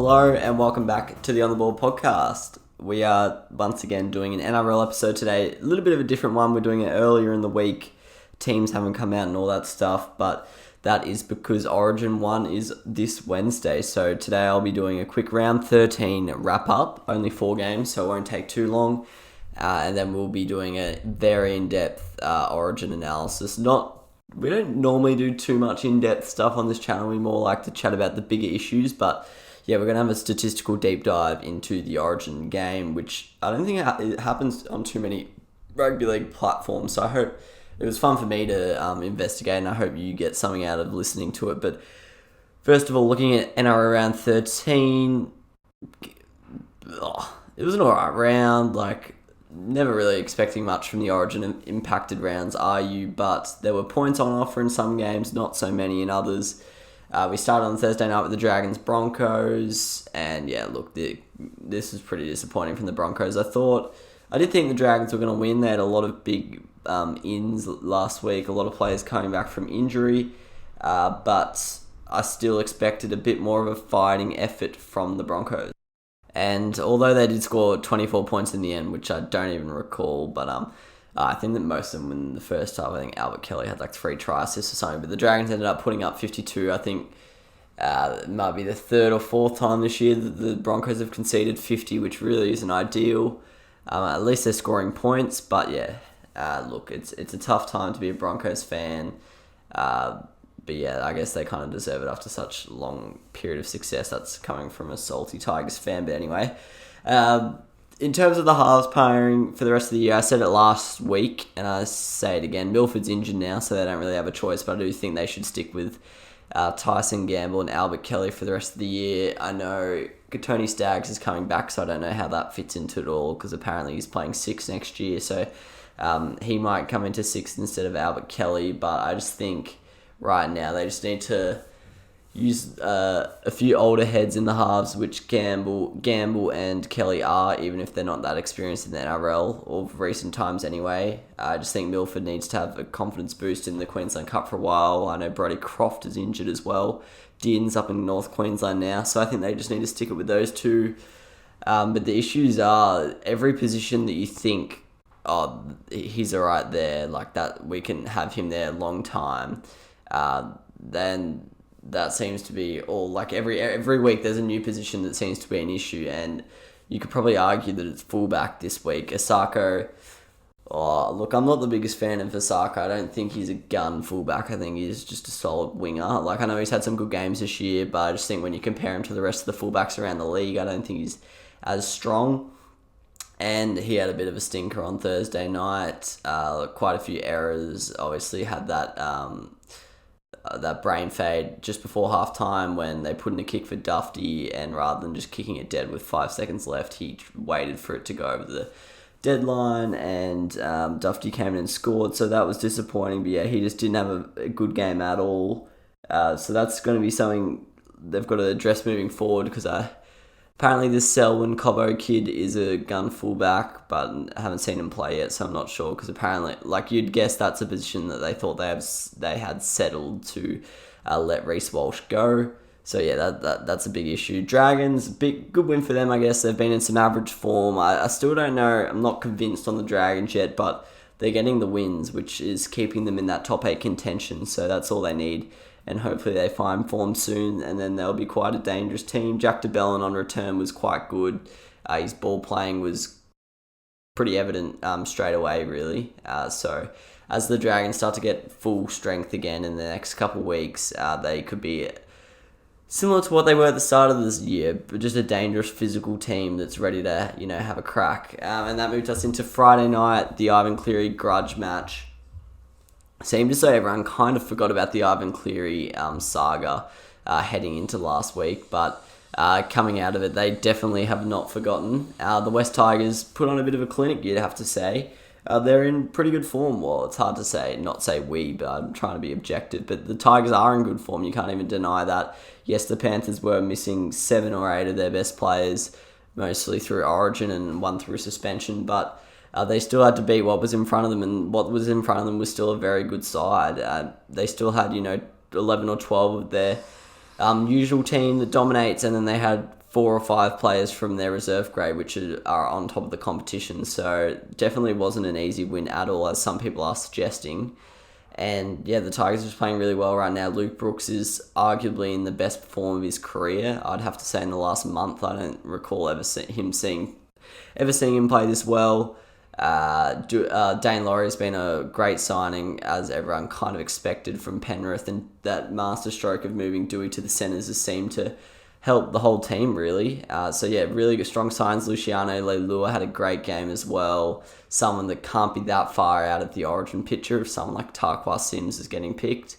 Hello and welcome back to the On The Ball podcast. We are once again doing an NRL episode today. A little bit of a different one. We're doing it earlier in the week. Teams haven't come out and all that stuff, but that is because Origin 1 is this Wednesday. So today I'll be doing a quick round 13 wrap up. Only 4 games, so it won't take too long. And then we'll be doing a very in-depth Origin analysis. We don't normally do too much in-depth stuff on this channel. We more like to chat about the bigger issues, but yeah, we're going to have a statistical deep dive into the Origin game, which I don't think it happens on too many rugby league platforms. So I hope it was fun for me to investigate, and I hope you get something out of listening to it. But first of all, looking at NRL round 13, it was an alright round. Never really expecting much from the Origin impacted rounds, are you? But there were points on offer in some games, not so many in others. We started on Thursday night with the Dragons-Broncos, and yeah, look, this was pretty disappointing from the Broncos. I did think the Dragons were going to win. They had a lot of big ins last week, a lot of players coming back from injury, but I still expected a bit more of a fighting effort from the Broncos. And although they did score 24 points in the end, which I don't even recall, but I think that most of them in the first half, I think Albert Kelly had 3 try assists or something, but the Dragons ended up putting up 52. I think it might be the 3rd or 4th time this year that the Broncos have conceded 50, which really isn't ideal. At least they're scoring points, but yeah, look, it's a tough time to be a Broncos fan. But yeah, I guess they kind of deserve it after such a long period of success. That's coming from a salty Tigers fan. But anyway, in terms of the halves pairing for the rest of the year, I said it last week, and I say it again. Milford's injured now, so they don't really have a choice, but I do think they should stick with Tyson Gamble and Albert Kelly for the rest of the year. I know Tony Staggs is coming back, so I don't know how that fits into it all, because apparently he's playing 6 next year, so he might come into 6 instead of Albert Kelly, but I just think right now they just need to use a few older heads in the halves, which Gamble and Kelly are, even if they're not that experienced in the NRL or recent times anyway. I just think Milford needs to have a confidence boost in the Queensland Cup for a while. I know Brodie Croft is injured as well. Din's up in North Queensland now, so I think they just need to stick it with those two. But the issues are every position that you think, he's alright there, like that, we can have him there a long time. Then that seems to be all, every week there's a new position that seems to be an issue, and you could probably argue that it's fullback this week. Asako, look, I'm not the biggest fan of Asako. I don't think he's a gun fullback. I think he's just a solid winger. I know he's had some good games this year, but I just think when you compare him to the rest of the fullbacks around the league, I don't think he's as strong. And he had a bit of a stinker on Thursday night. Quite a few errors. Obviously had that brain fade just before halftime when they put in a kick for Dufty, and rather than just kicking it dead with 5 seconds left, he waited for it to go over the deadline, and Dufty came in and scored, so that was disappointing. But yeah, he just didn't have a good game at all. So that's going to be something they've got to address moving forward, because apparently this Selwyn Cobbo kid is a gun fullback, but I haven't seen him play yet, so I'm not sure, because apparently, you'd guess that's a position that they thought they had settled to let Reece Walsh go. So yeah, that's a big issue. Dragons, good win for them, I guess. They've been in some average form. I still don't know. I'm not convinced on the Dragons yet, but they're getting the wins, which is keeping them in that top 8 contention, so that's all they need. And hopefully they find form soon, and then they'll be quite a dangerous team. Jack de Belin on return was quite good. His ball playing was pretty evident straight away, really. So as the Dragons start to get full strength again in the next couple of weeks, they could be similar to what they were at the start of this year, but just a dangerous physical team that's ready to, have a crack. And that moved us into Friday night, the Ivan Cleary grudge match. Seemed to say everyone kind of forgot about the Ivan Cleary saga heading into last week, but coming out of it, they definitely have not forgotten. The West Tigers put on a bit of a clinic, you'd have to say. They're in pretty good form. Well, it's hard to not say we, but I'm trying to be objective. But the Tigers are in good form. You can't even deny that. Yes, the Panthers were missing 7 or 8 of their best players, mostly through Origin and 1 through suspension, but they still had to beat what was in front of them, and what was in front of them was still a very good side. They still had, 11 or 12 of their usual team that dominates, and then they had 4 or 5 players from their reserve grade, which are on top of the competition. So definitely wasn't an easy win at all, as some people are suggesting. And yeah, the Tigers are just playing really well right now. Luke Brooks is arguably in the best form of his career. I'd have to say in the last month, I don't recall ever seeing him play this well. Dane Laurie's been a great signing, as everyone kind of expected from Penrith, and that masterstroke of moving Dewey to the centres has seemed to help the whole team, really. So yeah, really good, strong signs. Luciano Leilua had a great game as well. Someone that can't be that far out of the origin picture if someone like Tarquin Sims is getting picked.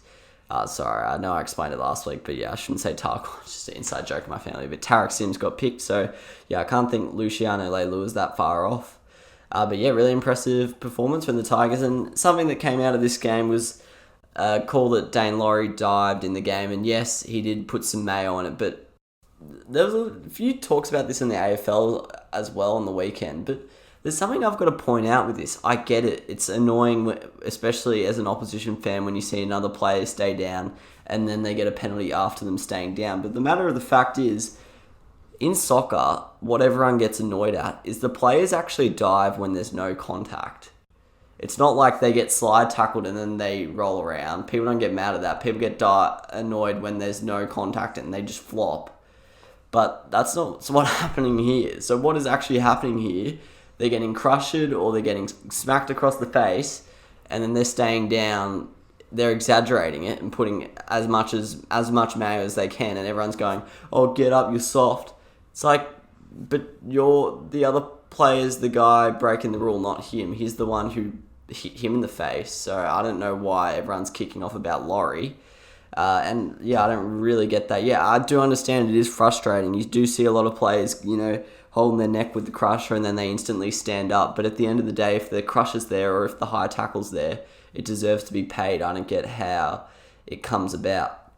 Sorry, I know I explained it last week, but yeah, I shouldn't say Tarquin, it's just an inside joke in my family. But Tarek Sims got picked, so yeah, I can't think Luciano Leilua is that far off. But yeah, really impressive performance from the Tigers. And something that came out of this game was a call that Dane Laurie dived in the game. And yes, he did put some mayo on it, but there was a few talks about this in the AFL as well on the weekend. But there's something I've got to point out with this. I get it. It's annoying, especially as an opposition fan, when you see another player stay down and then they get a penalty after them staying down. But the matter of the fact is, in soccer, what everyone gets annoyed at is the players actually dive when there's no contact. It's not like they get slide tackled and then they roll around. People don't get mad at that. People get annoyed when there's no contact and they just flop. But that's not what's happening here. So what is actually happening here? They're getting crushed or they're getting smacked across the face, and then they're staying down. They're exaggerating it and putting as much mayo as they can, and everyone's going, "Oh, get up, you're soft." It's like, but you're the other player's the guy breaking the rule, not him. He's the one who hit him in the face. So I don't know why everyone's kicking off about Laurie. And yeah, I don't really get that. Yeah, I do understand it is frustrating. You do see a lot of players, holding their neck with the crusher and then they instantly stand up. But at the end of the day, if the crusher's there or if the high tackle's there, it deserves to be paid. I don't get how it comes about.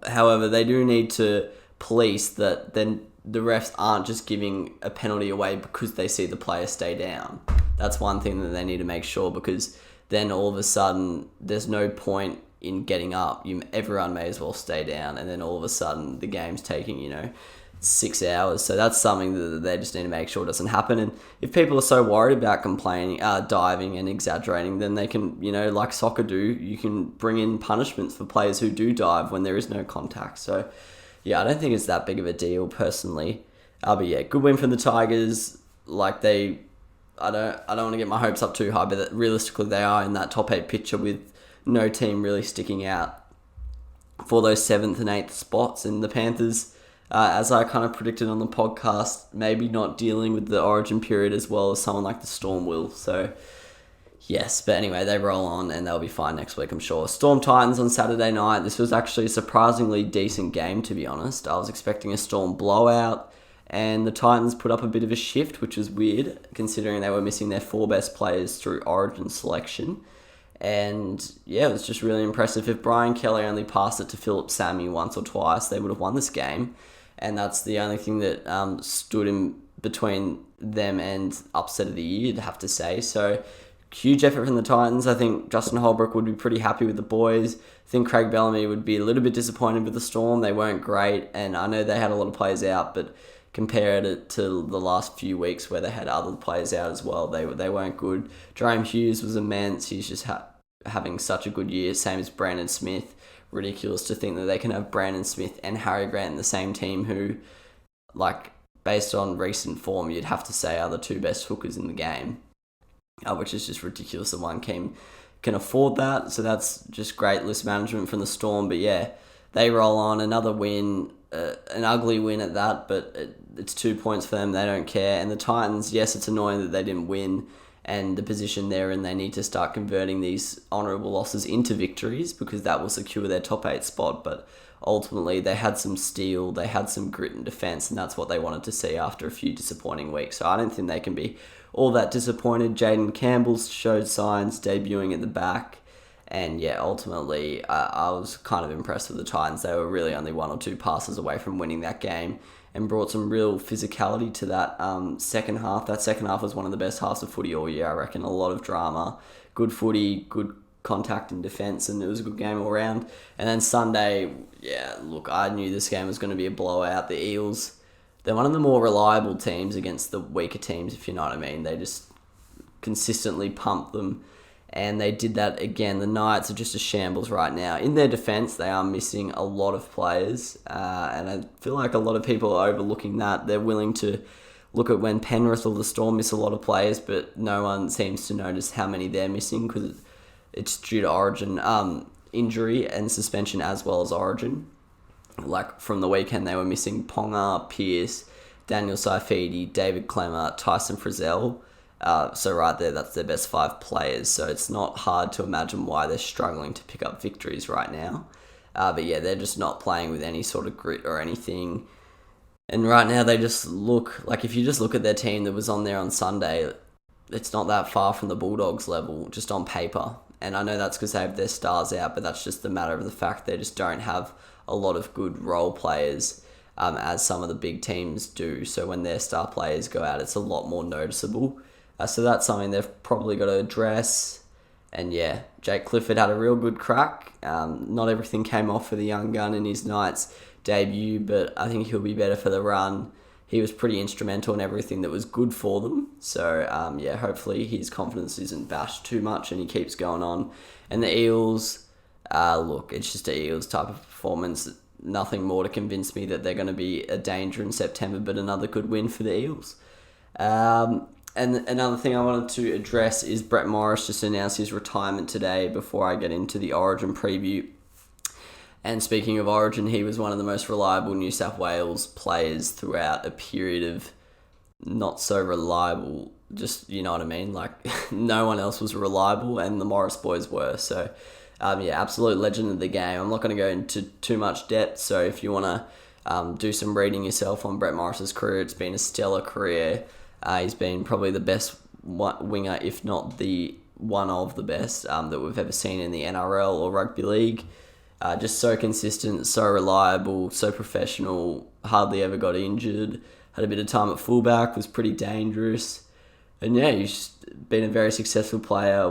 However, they do need to police that then the refs aren't just giving a penalty away because they see the player stay down. That's one thing that they need to make sure, because then all of a sudden there's no point in getting up. Everyone may as well stay down, and then all of a sudden the game's taking 6 hours. So that's something that they just need to make sure doesn't happen. And if people are so worried about complaining, diving and exaggerating, then they can, like soccer do, you can bring in punishments for players who do dive when there is no contact. So yeah, I don't think it's that big of a deal personally. But yeah, good win from the Tigers. I don't want to get my hopes up too high, but realistically they are in that top 8 picture with no team really sticking out for those 7th and 8th spots. And the Panthers, as I kind of predicted on the podcast, maybe not dealing with the origin period as well as someone like the Storm will. So yes, but anyway, they roll on and they'll be fine next week, I'm sure. Storm Titans on Saturday night. This was actually a surprisingly decent game, to be honest. I was expecting a Storm blowout, and the Titans put up a bit of a shift, which was weird, considering they were missing their 4 best players through origin selection. And yeah, it was just really impressive. If Brian Kelly only passed it to Philip Sammy once or twice, they would have won this game. And that's the only thing that stood in between them and upset of the year, I'd have to say. So huge effort from the Titans. I think Justin Holbrook would be pretty happy with the boys. I think Craig Bellamy would be a little bit disappointed with the Storm. They weren't great, and I know they had a lot of players out, but compared it to the last few weeks where they had other players out as well, they weren't good. Jerome Hughes was immense. He's just having such a good year, same as Brandon Smith. Ridiculous to think that they can have Brandon Smith and Harry Grant in the same team, who, based on recent form, you'd have to say are the 2 best hookers in the game. Which is just ridiculous that one team can afford that. So that's just great list management from the Storm. But yeah, they roll on. Another win, an ugly win at that, but it's 2 points for them. They don't care. And the Titans, yes, it's annoying that they didn't win, and the position they're in, they need to start converting these honourable losses into victories, because that will secure their top 8 spot. But ultimately, they had some steel, they had some grit and defence, and that's what they wanted to see after a few disappointing weeks. So I don't think they can be all that disappointed. Jaden Campbell showed signs debuting at the back. And yeah, ultimately, I was kind of impressed with the Titans. They were really only 1 or 2 passes away from winning that game, and brought some real physicality to that second half. That second half was one of the best halves of footy all year, I reckon. A lot of drama, good footy, good contact and defence, and it was a good game all round. And then Sunday, yeah, look, I knew this game was going to be a blowout. The Eels, they're one of the more reliable teams against the weaker teams, if you know what I mean. They just consistently pump them, and they did that again. The Knights are just a shambles right now. In their defence, they are missing a lot of players, and I feel like a lot of people are overlooking that. They're willing to look at when Penrith or the Storm miss a lot of players, but no one seems to notice how many they're missing because it's due to Origin injury and suspension as well as Origin. Like from the weekend, they were missing Ponga, Pearce, Daniel Saifidi, David Clemmer, Tyson Frizzell. So right there, that's their best 5 players. So it's not hard to imagine why they're struggling to pick up victories right now. But yeah, they're just not playing with any sort of grit or anything. And right now, they just look like, if you just look at their team that was on there on Sunday, it's not that far from the Bulldogs level, just on paper. And I know that's because they have their stars out, but that's just a matter of the fact they just don't have a lot of good role players, as some of the big teams do. So when their star players go out, it's a lot more noticeable. So that's something they've probably got to address. And yeah, Jake Clifford had a real good crack. Not everything came off for the young gun in his Knights debut, but I think he'll be better for the run. He was pretty instrumental in everything that was good for them. So yeah, hopefully his confidence isn't bashed too much and he keeps going on. And the Eels, look, it's just a Eels type of performance. Nothing more to convince me that they're going to be a danger in September, but another good win for the Eels. And another thing I wanted to address is Brett Morris just announced his retirement today before I get into the Origin preview. And speaking of Origin, he was one of the most reliable New South Wales players throughout a period of not so reliable, just, you know what I mean? Like, no one else was reliable, and the Morris boys were. So, yeah, absolute legend of the game. I'm not going to go into too much depth, so if you want to do some reading yourself on Brett Morris's career, it's been a stellar career. He's been probably the best winger, if not the one of the best that we've ever seen in the NRL or Rugby League. Just so consistent, so reliable, so professional, hardly ever got injured, had a bit of time at fullback, was pretty dangerous. And yeah, he's been a very successful player,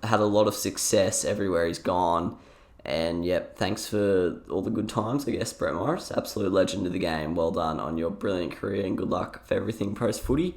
had a lot of success everywhere he's gone. And yep, thanks for all the good times, I guess, Brett Morris. Absolute legend of the game. Well done on your brilliant career and good luck for everything post-footy.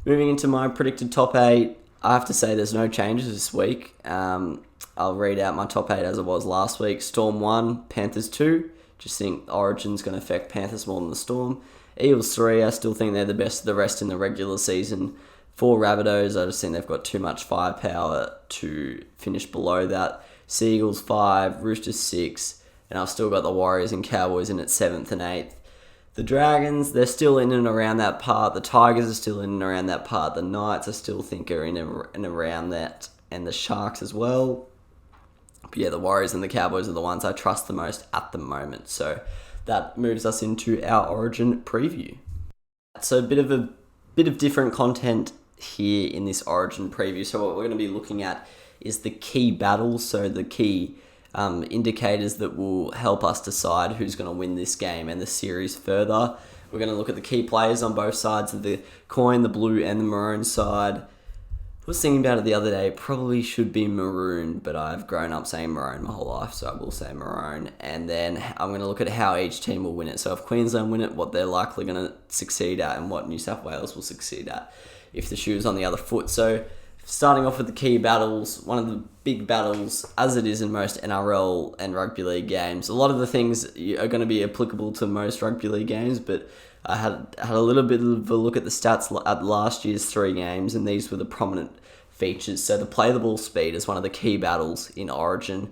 Moving into my predicted top 8, I have to say there's no changes this week. I'll read out my top 8 as it was last week. Storm 1, Panthers 2. Just think Origin's going to affect Panthers more than the Storm. Eagles 3, I still think they're the best of the rest in the regular season. 4, Rabbitohs, I just think they've got too much firepower to finish below that. Seagulls 5, Roosters 6, and I've still got the Warriors and Cowboys in at 7th and 8th. The Dragons, they're still in and around that part. The Tigers are still in and around that part. The Knights, I still think, are in and around that. And the Sharks as well. But yeah, the Warriors and the Cowboys are the ones I trust the most at the moment. So that moves us into our Origin preview. So a bit of different content here in this Origin preview. So what we're going to be looking at is the key battles, so the key indicators that will help us decide who's going to win this game and the series further. We're going to look at the key players on both sides of the coin, the blue and the maroon side. I was thinking about it the other day, probably should be maroon, but I've grown up saying maroon my whole life, so I will say maroon. And then I'm going to look at how each team will win it. So if Queensland win it, what they're likely going to succeed at and what New South Wales will succeed at if the shoe's on the other foot. So starting off with the key battles, one of the big battles, as it is in most NRL and Rugby League games. A lot of the things are going to be applicable to most Rugby League games, but I had a little bit of a look at the stats at last year's 3 games, and these were the prominent features. So the play the ball speed is one of the key battles in Origin.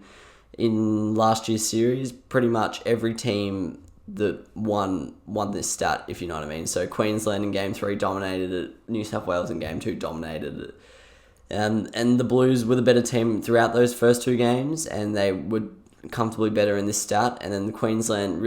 In last year's series, pretty much every team that won this stat, if you know what I mean. So Queensland in Game 3 dominated it, New South Wales in Game 2 dominated it. And the Blues were the better team throughout those first 2 games, and they were comfortably better in this stat. And then the Queensland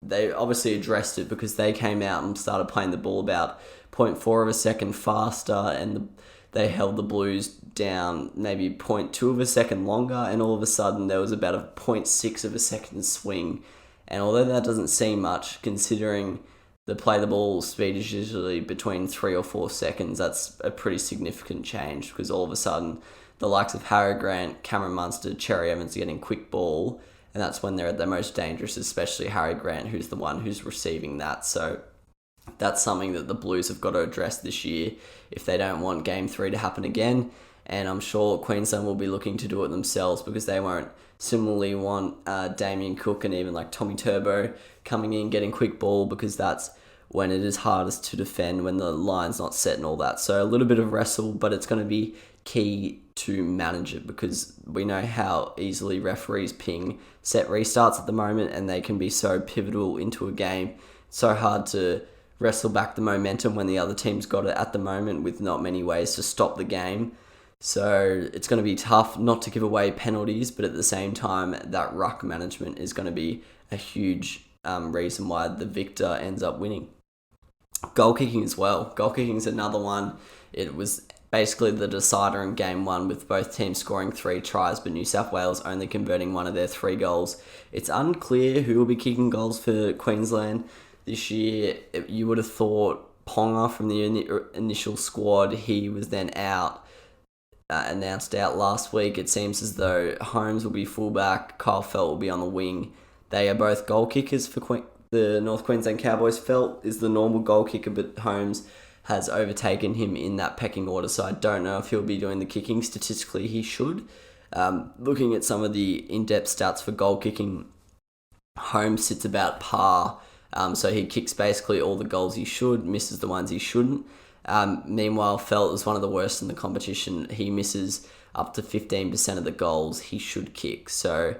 they obviously addressed it because they came out and started playing the ball about 0.4 of a second faster, and they held the Blues down maybe 0.2 of a second longer, and all of a sudden there was about a 0.6 of a second swing. And although that doesn't seem much, considering the play the ball speed is usually between 3 or 4 seconds, that's a pretty significant change, because all of a sudden the likes of Harry Grant, Cameron Munster, Cherry Evans are getting quick ball, and that's when they're at their most dangerous, especially Harry Grant, who's the one who's receiving that. So That's something that the Blues have got to address this year if they don't want Game 3 to happen again. And I'm sure Queensland will be looking to do it themselves because they won't similarly want Damien Cook and even like Tommy Turbo coming in, getting quick ball, because that's when it is hardest to defend when the line's not set and all that. So a little bit of wrestle, but it's going to be key to manage it because we know how easily referees ping set restarts at the moment, and they can be so pivotal into a game. It's so hard to wrestle back the momentum when the other team's got it at the moment with not many ways to stop the game. So it's going to be tough not to give away penalties, but at the same time, that ruck management is going to be a huge reason why the victor ends up winning. Goal kicking as well. Goal kicking is another one. It was basically the decider in game 1 with both teams scoring 3 tries, but New South Wales only converting one of their 3 goals. It's unclear who will be kicking goals for Queensland this year. You would have thought Ponga from the initial squad, he was then announced out last week. It seems as though Holmes will be fullback, Kyle Felt will be on the wing. They are both goal kickers for the North Queensland Cowboys. Felt is the normal goal kicker, but Holmes has overtaken him in that pecking order, so I don't know if he'll be doing the kicking. Statistically, he should. Looking at some of the in-depth stats for goal kicking, Holmes sits about par, so he kicks basically all the goals he should, misses the ones he shouldn't. Meanwhile, Felt is one of the worst in the competition. He misses up to 15% of the goals he should kick. So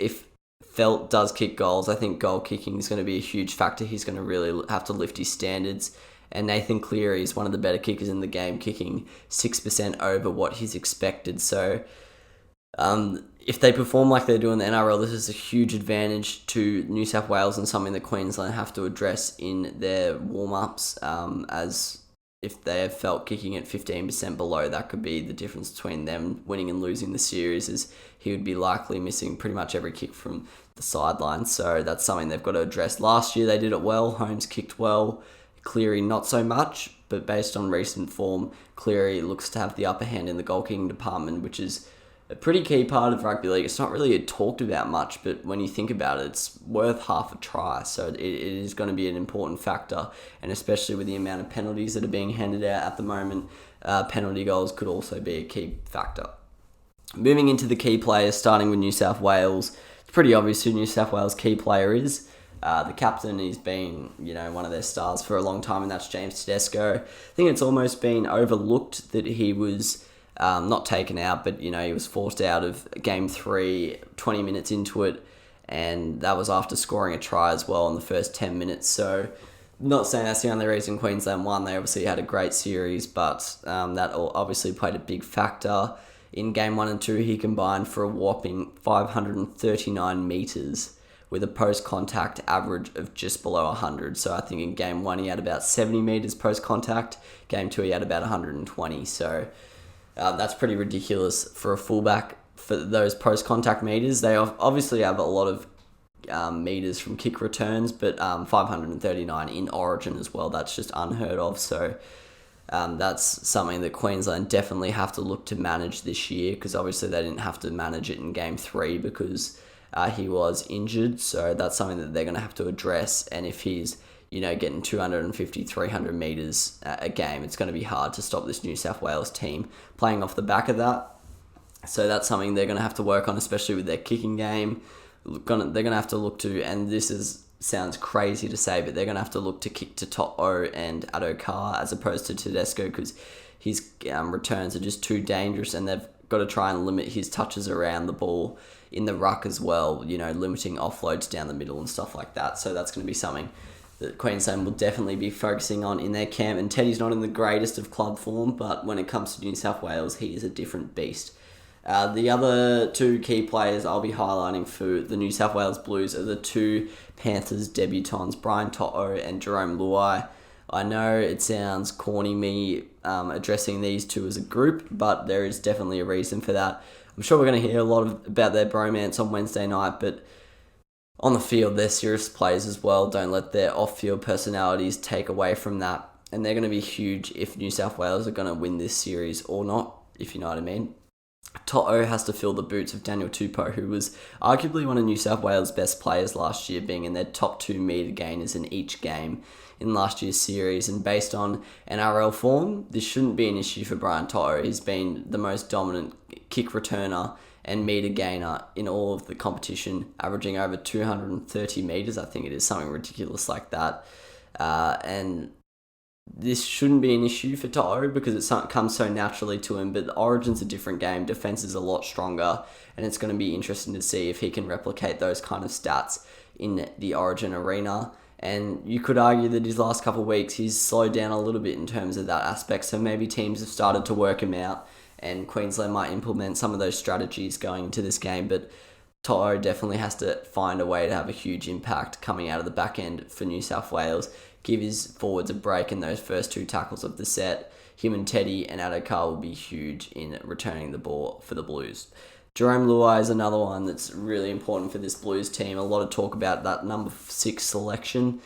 if Felt does kick goals, I think goal kicking is going to be a huge factor. He's going to really have to lift his standards. And Nathan Cleary is one of the better kickers in the game, kicking 6% over what he's expected. So if they perform like they do in the NRL, this is a huge advantage to New South Wales and something that Queensland have to address in their warm-ups, as if they have Felt kicking at 15% below, that could be the difference between them winning and losing the series, as he would be likely missing pretty much every kick from the sideline. So that's something they've got to address. Last year they did it well. Holmes kicked well. Cleary not so much, but based on recent form, Cleary looks to have the upper hand in the goal kicking department, which is a pretty key part of rugby league. It's not really talked about much, but when you think about it, it's worth half a try. So it is going to be an important factor, and especially with the amount of penalties that are being handed out at the moment, penalty goals could also be a key factor. Moving into the key players, starting with New South Wales, it's pretty obvious who New South Wales' key player is. The captain, he's been, one of their stars for a long time, and that's James Tedesco. I think it's almost been overlooked that he was not taken out, but, he was forced out of Game 3, 20 minutes into it, and that was after scoring a try as well in the first 10 minutes. So, not saying that's the only reason Queensland won. They obviously had a great series, but that obviously played a big factor. In Game 1 and 2, he combined for a whopping 539 metres, with a post-contact average of just below 100. So I think in Game 1 he had about 70 metres post-contact. Game 2 he had about 120. So that's pretty ridiculous for a fullback for those post-contact metres. They obviously have a lot of metres from kick returns, but 539 in Origin as well. That's just unheard of. So that's something that Queensland definitely have to look to manage this year, because obviously they didn't have to manage it in Game 3 because he was injured, so that's something that they're going to have to address. And if he's, getting 250, 300 metres a game, it's going to be hard to stop this New South Wales team playing off the back of that. So that's something they're going to have to work on, especially with their kicking game. They're going to have to look to, and sounds crazy to say, but they're going to have to look to kick to To'o and Addo-Carr as opposed to Tedesco, because his returns are just too dangerous, and they've got to try and limit his touches around the ball in the ruck as well, limiting offloads down the middle and stuff like that. So that's going to be something that Queensland will definitely be focusing on in their camp. And Teddy's not in the greatest of club form, but when it comes to New South Wales, he is a different beast. The other two key players I'll be highlighting for the New South Wales Blues are the two Panthers debutants, Brian To'o and Jerome Luai. I know it sounds corny me addressing these two as a group, but there is definitely a reason for that. I'm sure we're going to hear a lot about their bromance on Wednesday night, but on the field, they're serious players as well. Don't let their off-field personalities take away from that. And they're going to be huge if New South Wales are going to win this series or not, if you know what I mean. To'o has to fill the boots of Daniel Tupou, who was arguably one of New South Wales' best players last year, being in their top 2 metre gainers in each game in last year's series. And based on NRL form, this shouldn't be an issue for Brian To'o. He's been the most dominant kick returner and metre gainer in all of the competition, averaging over 230 metres, I think it is, something ridiculous like that. And this shouldn't be an issue for To'o because it comes so naturally to him, but the Origin's a different game. Defense is a lot stronger, and it's going to be interesting to see if he can replicate those kind of stats in the Origin arena. And you could argue that his last couple of weeks, he's slowed down a little bit in terms of that aspect, so maybe teams have started to work him out, and Queensland might implement some of those strategies going into this game, but To'o definitely has to find a way to have a huge impact coming out of the back end for New South Wales. Give his forwards a break in those first 2 tackles of the set. Him and Teddy and Adokar will be huge in returning the ball for the Blues. Jerome Luai is another one that's really important for this Blues team. A lot of talk about that number 6 selection.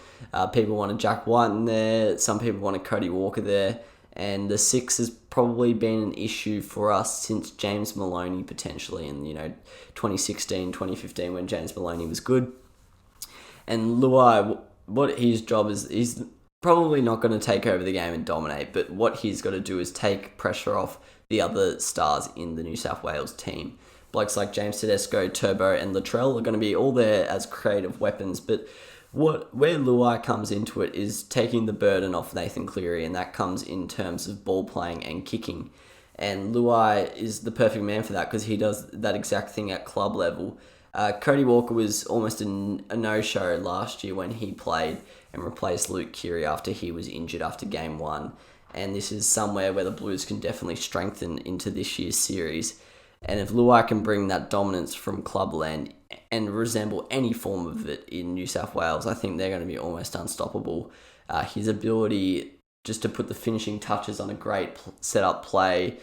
People wanted Jack White in there. Some people wanted Cody Walker there. And the 6 has probably been an issue for us since James Maloney potentially in 2016, 2015 when James Maloney was good. And Luai, what his job is, he's probably not going to take over the game and dominate, but what he's got to do is take pressure off the other stars in the New South Wales team. Blokes like James Tedesco, Turbo, and Latrell are going to be all there as creative weapons, but where Luai comes into it is taking the burden off Nathan Cleary, and that comes in terms of ball playing and kicking. And Luai is the perfect man for that because he does that exact thing at club level. Cody Walker was almost a no-show last year when he played and replaced Luke Keary after he was injured after game 1. And this is somewhere where the Blues can definitely strengthen into this year's series. And if Luai can bring that dominance from clubland and resemble any form of it in New South Wales, I think they're going to be almost unstoppable. His ability just to put the finishing touches on a great set-up play,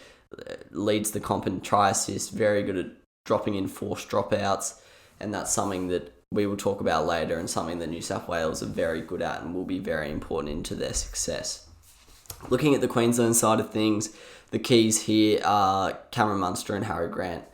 leads the comp in try assist, very good at dropping in forced dropouts, and that's something that we will talk about later and something that New South Wales are very good at and will be very important into their success. Looking at the Queensland side of things, the keys here are Cameron Munster and Harry Grant.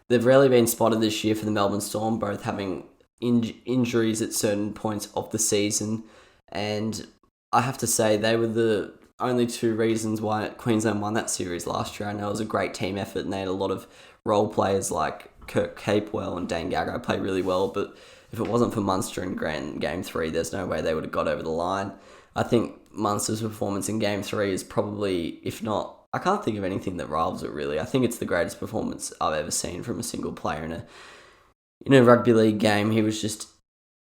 They've rarely been spotted this year for the Melbourne Storm, both having injuries at certain points of the season, and I have to say they were the only 2 reasons why Queensland won that series last year. I know it was a great team effort and they had a lot of role players like Kirk Capewell and Dane Gagai play really well, but if it wasn't for Munster and Grant in Game 3, there's no way they would have got over the line. I think Munster's performance in Game 3 is probably, if not, I can't think of anything that rivals it really. I think it's the greatest performance I've ever seen from a single player in a rugby league game. He was just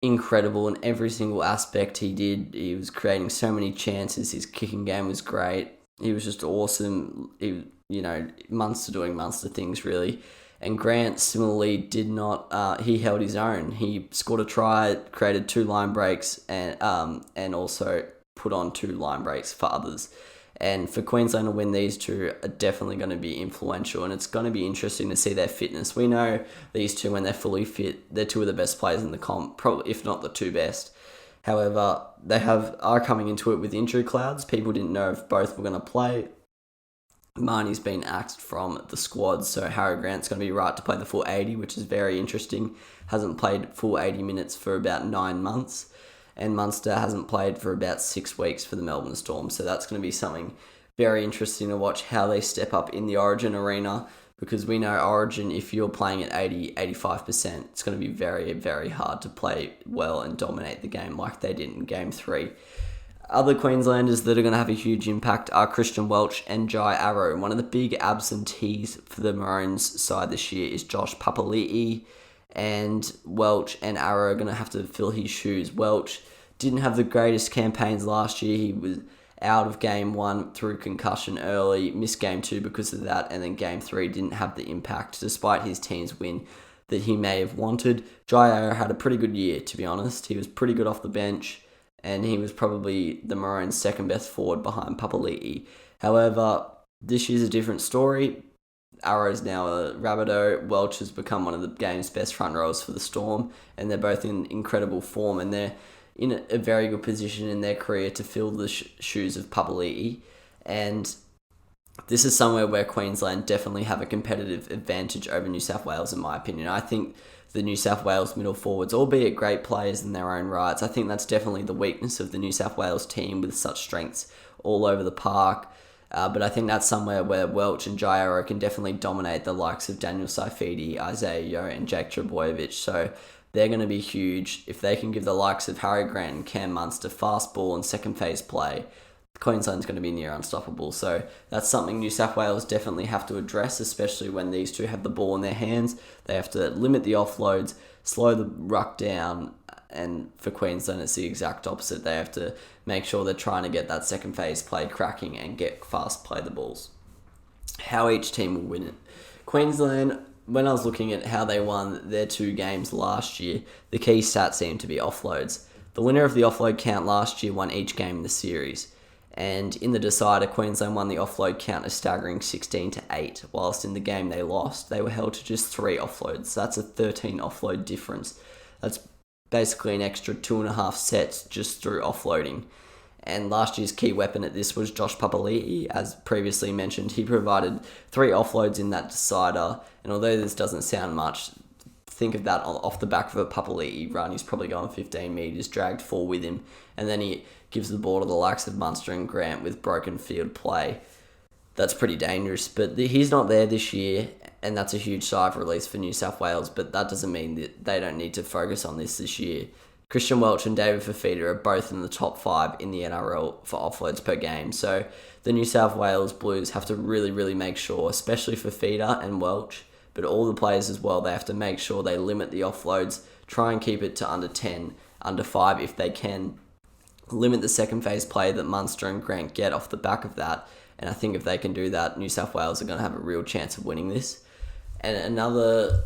incredible in every single aspect he did. He was creating so many chances. His kicking game was great. He was just awesome. Munster doing Munster things really. And Grant similarly did not. He held his own. He scored a try, created 2 line breaks, and also put on 2 line breaks for others. And for Queensland to win, these 2 are definitely going to be influential, and it's going to be interesting to see their fitness. We know these 2, when they're fully fit, they're 2 of the best players in the comp, probably if not the 2 best. However, they are coming into it with injury clouds. People didn't know if both were going to play. Marnie's been axed from the squad, so Harry Grant's going to be right to play the full 80, which is very interesting. Hasn't played full 80 minutes for about 9 months. And Munster hasn't played for about 6 weeks for the Melbourne Storm. So that's going to be something very interesting to watch how they step up in the Origin arena, because we know Origin, if you're playing at 80, 85%, it's going to be very, very hard to play well and dominate the game like they did in Game 3. Other Queenslanders that are going to have a huge impact are Christian Welch and Jai Arrow. One of the big absentees for the Maroons side this year is Josh Papali'i, and Welch and Arrow are going to have to fill his shoes. Welch didn't have the greatest campaigns last year. He was out of Game 1 through concussion early, missed Game 2 because of that, and then Game 3 didn't have the impact, despite his team's win, that he may have wanted. Jai Arrow had a pretty good year, to be honest. He was pretty good off the bench, and he was probably the Maroons' second best forward behind Papali'i. However, this year's a different story. Arrow's now a Rabbitoh. Welch has become one of the game's best front rowers for the Storm, and they're both in incredible form, and they're in a very good position in their career to fill the shoes of Papali'i. And this is somewhere where Queensland definitely have a competitive advantage over New South Wales, in my opinion. I think the New South Wales middle forwards, albeit great players in their own rights, I think that's definitely the weakness of the New South Wales team with such strengths all over the park. But I think that's somewhere where Welch and Jairo can definitely dominate the likes of Daniel Saifidi, Isaiah Yeo, and Jake Trbojevic. So they're going to be huge. If they can give the likes of Harry Grant and Cam Munster fast ball and second phase play, Queensland's going to be near unstoppable. So that's something New South Wales definitely have to address, especially when these two have the ball in their hands. They have to limit the offloads, slow the ruck down, and for Queensland it's the exact opposite. They have to make sure they're trying to get that second phase play cracking and get fast play the balls. How each team will win it. Queensland, when I was looking at how they won their 2 games last year, the key stats seemed to be offloads. The winner of the offload count last year won each game in the series. And in the decider, Queensland won the offload count a staggering 16-8, whilst in the game they lost, they were held to just 3 offloads. So that's a 13 offload difference. That's basically an extra 2.5 sets just through offloading. And last year's key weapon at this was Josh Papali'i. As previously mentioned, he provided 3 offloads in that decider. And although this doesn't sound much, think of that off the back of a Papali'i run. He's probably gone 15 metres, dragged 4 with him, and then he gives the ball to the likes of Munster and Grant with broken field play. That's pretty dangerous, but he's not there this year, and that's a huge sigh of release for New South Wales, but that doesn't mean that they don't need to focus on this year. Christian Welch and David Fifita are both in the top 5 in the NRL for offloads per game, so the New South Wales Blues have to really, really make sure, especially Fifita and Welch, but all the players as well, they have to make sure they limit the offloads, try and keep it to under 10, under 5 if they can, limit the second phase play that Munster and Grant get off the back of that. And I think if they can do that, New South Wales are going to have a real chance of winning this. And the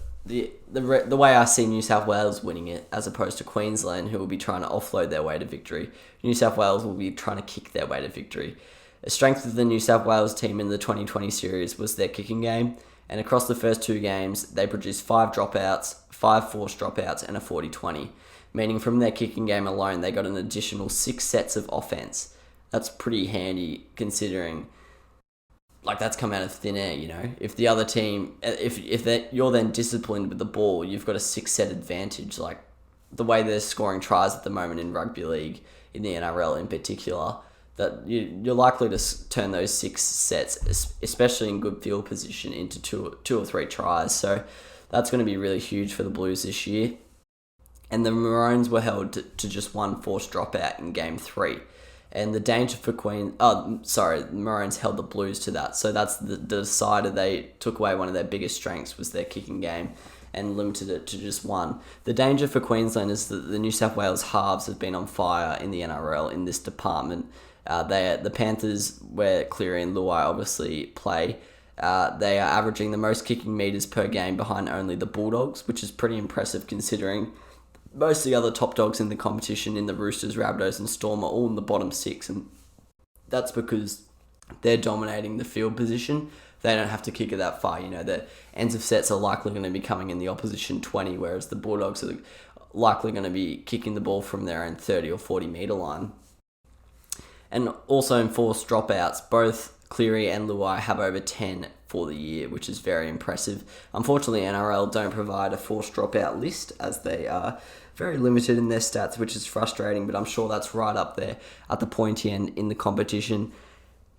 way I see New South Wales winning it, as opposed to Queensland, who will be trying to offload their way to victory, New South Wales will be trying to kick their way to victory. A strength of the New South Wales team in the 2020 series was their kicking game, and across the first 2 games, they produced 5 dropouts, 5 forced dropouts, and a 40-20. Meaning from their kicking game alone, they got an additional 6 sets of offense. That's pretty handy considering, like, that's come out of thin air, you know. If the other team, if you're then disciplined with the ball, you've got a 6-set advantage. Like, the way they're scoring tries at the moment in rugby league, in the NRL in particular, that you're likely to turn those 6 sets, especially in good field position, into 2 or 3 tries. So that's going to be really huge for the Blues this year. And the Maroons were held to just 1 forced dropout in Game 3. And the danger for the Maroons held the Blues to that. So that's the decider. They took away one of their biggest strengths, was their kicking game, and limited it to just 1. The danger for Queensland is that the New South Wales halves have been on fire in the NRL in this department. The Panthers, where Cleary and Luai obviously play, they are averaging the most kicking metres per game behind only the Bulldogs, which is pretty impressive considering most of the other top dogs in the competition, in the Roosters, Rabbitohs and Storm, are all in the bottom 6, and that's because they're dominating the field position. They don't have to kick it that far. You know, the ends of sets are likely going to be coming in the opposition 20, whereas the Bulldogs are likely going to be kicking the ball from their own 30 or 40 metre line. And also in forced dropouts, both Cleary and Luai have over 10 for the year, which is very impressive. Unfortunately, NRL don't provide a forced dropout list, as they are very limited in their stats, which is frustrating, but I'm sure that's right up there at the pointy end in the competition.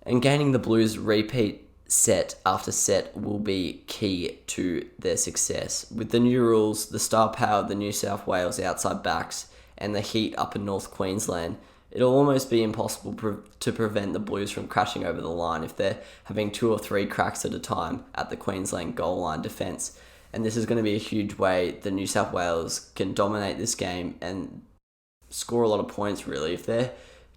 And gaining the Blues repeat set after set will be key to their success. With the new rules, the star power of the New South Wales outside backs, and the heat up in North Queensland, it'll almost be impossible to prevent the Blues from crashing over the line if they're having 2 or 3 cracks at a time at the Queensland goal line defence. And this is going to be a huge way the New South Wales can dominate this game and score a lot of points, really. If they're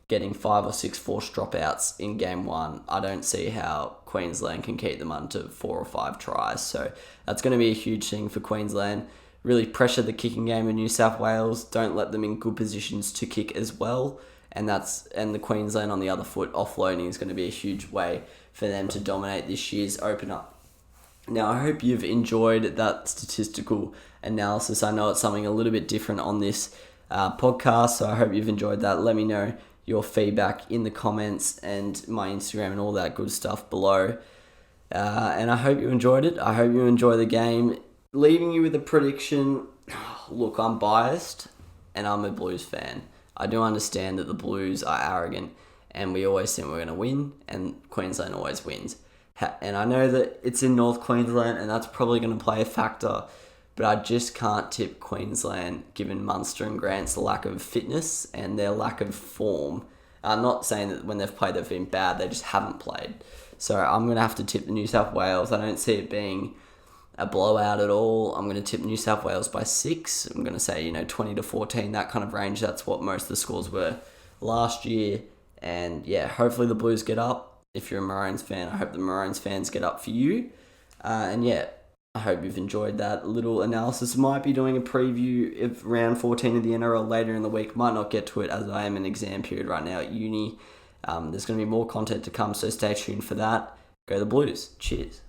getting 5 or 6 forced dropouts in Game 1, I don't see how Queensland can keep them under 4 or 5 tries. So that's going to be a huge thing for Queensland. Really pressure the kicking game in New South Wales. Don't let them in good positions to kick as well. And the Queensland on the other foot, offloading is going to be a huge way for them to dominate this year's opener. Now, I hope you've enjoyed that statistical analysis. I know it's something a little bit different on this podcast, so I hope you've enjoyed that. Let me know your feedback in the comments and my Instagram and all that good stuff below. And I hope you enjoyed it. I hope you enjoy the game. Leaving you with a prediction. Look, I'm biased and I'm a Blues fan. I do understand that the Blues are arrogant and we always think we're going to win, and Queensland always wins. And I know that it's in North Queensland and that's probably going to play a factor, but I just can't tip Queensland given Munster and Grant's lack of fitness and their lack of form. I'm not saying that when they've played they've been bad, they just haven't played. So I'm going to have to tip the New South Wales. I don't see it being a blowout at all. I'm going to tip New South Wales by 6. I'm going to say, 20 to 14, that kind of range. That's what most of the scores were last year. And yeah, hopefully the Blues get up. If you're a Maroons fan, I hope the Maroons fans get up for you. And yeah, I hope you've enjoyed that little analysis. Might be doing a preview of round 14 of the NRL later in the week. Might not get to it as I am in exam period right now at uni. There's going to be more content to come, so stay tuned for that. Go the Blues. Cheers.